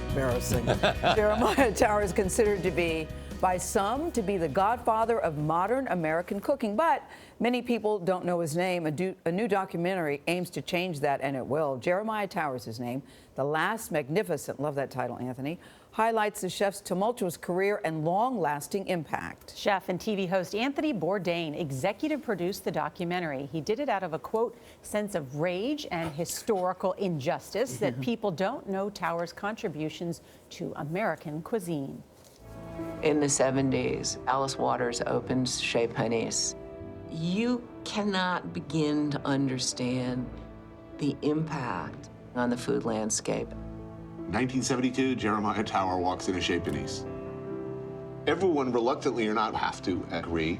Embarrassing. Jeremiah Tower is considered to be, by some, to be the godfather of modern American cooking, but many people don't know his name. A new documentary aims to change that, and it will. Jeremiah Tower is his name. The Last Magnificent, love that title, Anthony, highlights the chef's tumultuous career and long-lasting impact. Chef and TV host Anthony Bourdain executive produced the documentary. He did it out of a, quote, sense of rage and historical injustice that people don't know Tower's contributions to American cuisine. In the 70s, Alice Waters opened Chez Panisse. You cannot begin to understand the impact on the food landscape. 1972, Jeremiah Tower walks into Chez Panisse. Everyone, reluctantly or not, have to agree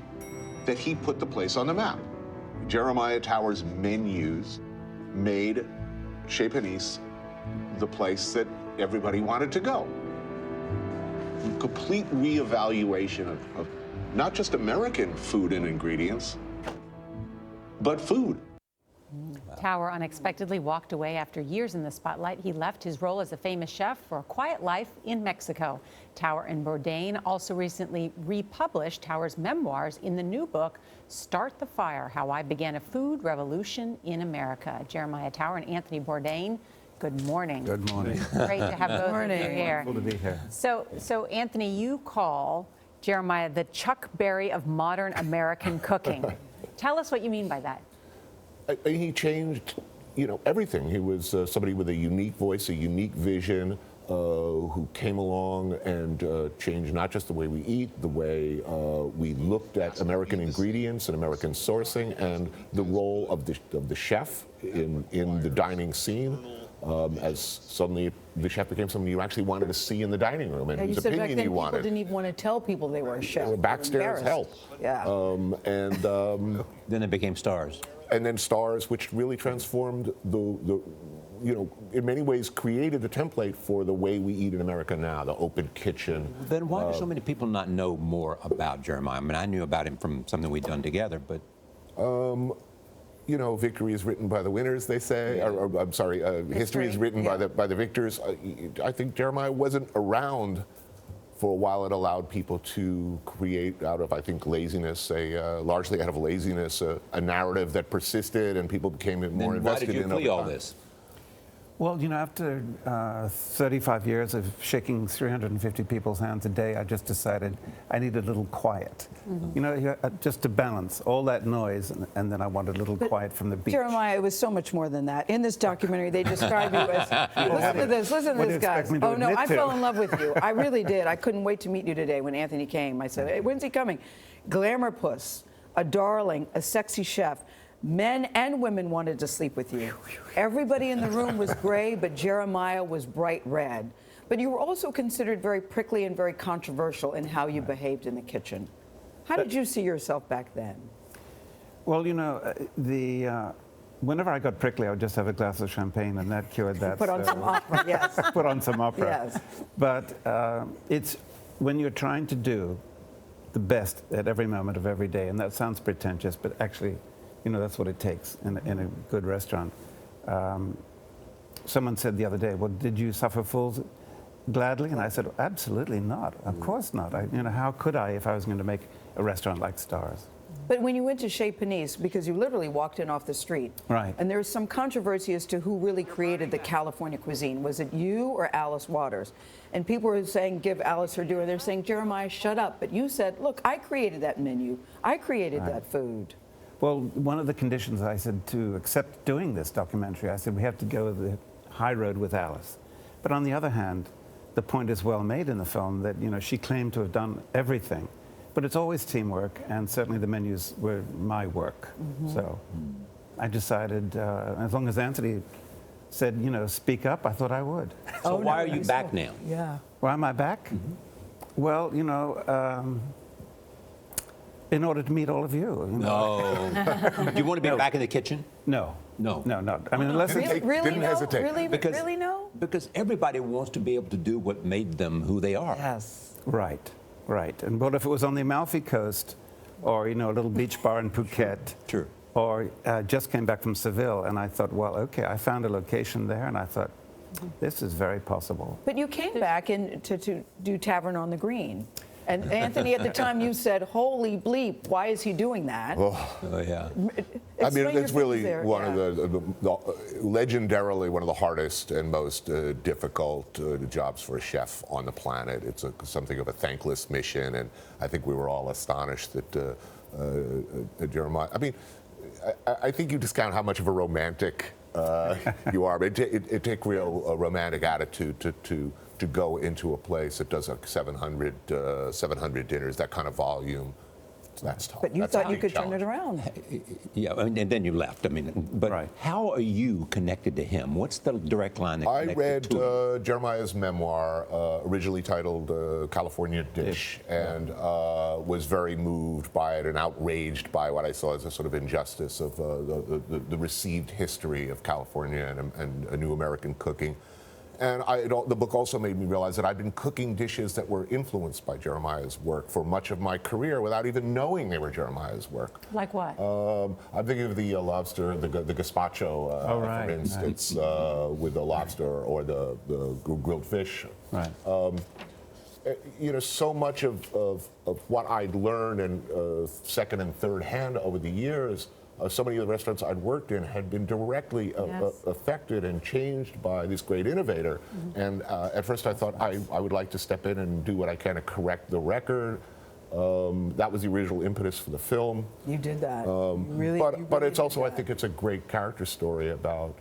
that he put the place on the map. Jeremiah Tower's menus made Chez Panisse the place that everybody wanted to go. Complete reevaluation of not just American food and ingredients, but food. Tower unexpectedly walked away after years in the spotlight. He left his role as a famous chef for a quiet life in Mexico. Tower and Bourdain also recently republished Tower's memoirs in the new book, Start the Fire, How I Began a Food Revolution in America. Jeremiah Tower and Anthony Bourdain, good morning. Good morning. Great to have both of you here. Wonderful to be here. So Anthony, you call Jeremiah the Chuck Berry of modern American cooking. Tell us what you mean by that. He changed, everything. He was somebody with a unique voice, a unique vision, who came along and changed not just the way we eat, the way we looked at American ingredients and American sourcing, and the role of the chef in the dining scene. As suddenly the chef became something you actually wanted to see in the dining room, and his opinion back then you wanted. People didn't even want to tell people they were a chef. They were backstairs help. Yeah. Then they became stars. And then stars, which really transformed in many ways created the template for the way we eat in America now, the open kitchen. Then why do so many people not know more about Jeremiah? I mean, I knew about him from something we'd done together, but... victory is written by the winners, they say. Yeah. Or I'm sorry, history is written by the victors. I think Jeremiah wasn't around for a while. It allowed people to create out of, I think, laziness, largely out of laziness, a narrative that persisted, and people became more invested in it. Why did you flee all this? Well, after 35 years of shaking 350 people's hands a day, I just decided I needed a little quiet. Mm-hmm. Just to balance all that noise, and then I wanted a little quiet from the beach. Jeremiah, it was so much more than that. In this documentary, they describe you as, listen to this, guys. Oh, no, I fell in love with you. I really did. I couldn't wait to meet you today when Anthony came. I said, hey, when's he coming? Glamour puss, a darling, a sexy chef. Men and women wanted to sleep with you. Everybody in the room was gray, but Jeremiah was bright red. But you were also considered very prickly and very controversial in how you behaved in the kitchen. How did you see yourself back then? Well, whenever I got prickly, I would just have a glass of champagne, and that cured that. Put on some opera, yes. Put on some opera. Yes. But it's when you're trying to do the best at every moment of every day, and that sounds pretentious, but actually, that's what it takes in a good restaurant. Someone said the other day, well, did you suffer fools gladly? And I said, absolutely not. Of course not. How could I if I was going to make a restaurant like Stars? But when you went to Chez Panisse, because you literally walked in off the street, right? And there's some controversy as to who really created the California cuisine. Was it you or Alice Waters? And people were saying, give Alice her due, and they're saying, Jeremiah, shut up. But you said, look, I created that menu. I created that food. Well, one of the conditions I said to accept doing this documentary, I said we have to go the high road with Alice. But on the other hand, the point is well made in the film that she claimed to have done everything, but it's always teamwork, and certainly the menus were my work. Mm-hmm. So I decided, as long as Anthony said, speak up, I thought I would. So why are you back now? Yeah. Why am I back? Mm-hmm. Well, in order to meet all of you. No. Do you want to be back in the kitchen? No. No. I mean, unless didn't hesitate. Really no? Because everybody wants to be able to do what made them who they are. Yes. Right. And what if it was on the Amalfi Coast, or a little beach bar in Phuket? True. or just came back from Seville, and I thought, well, okay, I found a location there, and I thought, this is very possible. But you came back to do Tavern on the Green. And Anthony, at the time, you said, "Holy bleep! Why is he doing that?" Oh, yeah. I mean, Explain your it's really thinking there. one Yeah. of the legendarily one of the hardest and most difficult jobs for a chef on the planet. It's something of a thankless mission, and I think we were all astonished that Jeremiah. I mean, I think you discount how much of a romantic you are. But it takes real romantic attitude to go into a place that does like 700 dinners, that kind of volume. That's tough. But you That's a thought you big could turn challenge. it around. Yeah, and then you left. I mean, but Right. how are you connected to him? What's the direct line that I connects read you to him? Jeremiah's memoir, originally titled California Dish, and was very moved by it and outraged by what I saw as a sort of injustice of the received history of California and a new American cooking. And the book also made me realize that I'd been cooking dishes that were influenced by Jeremiah's work for much of my career without even knowing they were Jeremiah's work. Like what? I'm thinking of the lobster, the gazpacho, right, for instance, with the lobster or the grilled fish. Right. You know, so much of what I'd learned in second and third hand over the years, so many of the restaurants I'd worked in had been directly affected and changed by this great innovator. And at first I thought I would like to step in and do what I can to correct the record. That was the original impetus for the film. You did that. But it's also, I think it's a great character story about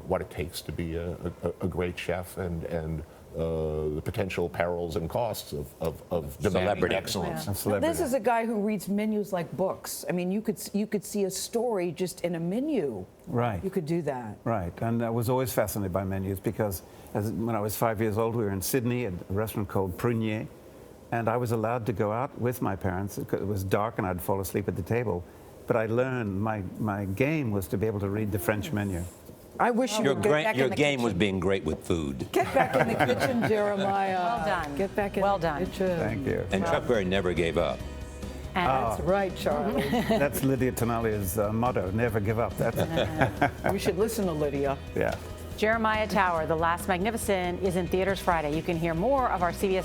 what it takes to be a great chef and the potential perils and costs of demanding Celebrity. excellence. A celebrity. This is a guy who reads menus like books. I mean, you could see a story just in a menu. Right. You could do that. Right, and I was always fascinated by menus because when I was 5 years old, we were in Sydney at a restaurant called Prunier, and I was allowed to go out with my parents. It was dark and I'd fall asleep at the table. But I learned my game was to be able to read the French menu. I wish you Your, would get back your in the game was kitchen. being great with food. Get back in the kitchen, Jeremiah. Well done. Get back in Well the done. kitchen. Thank you. And Chuck Berry never gave up. And That's right, Charlie. That's Lydia Tenalia's motto, never give up. That's, We should listen to Lydia. yeah. Jeremiah Tower, The Last Magnificent, is in theaters Friday. You can hear more of our CBS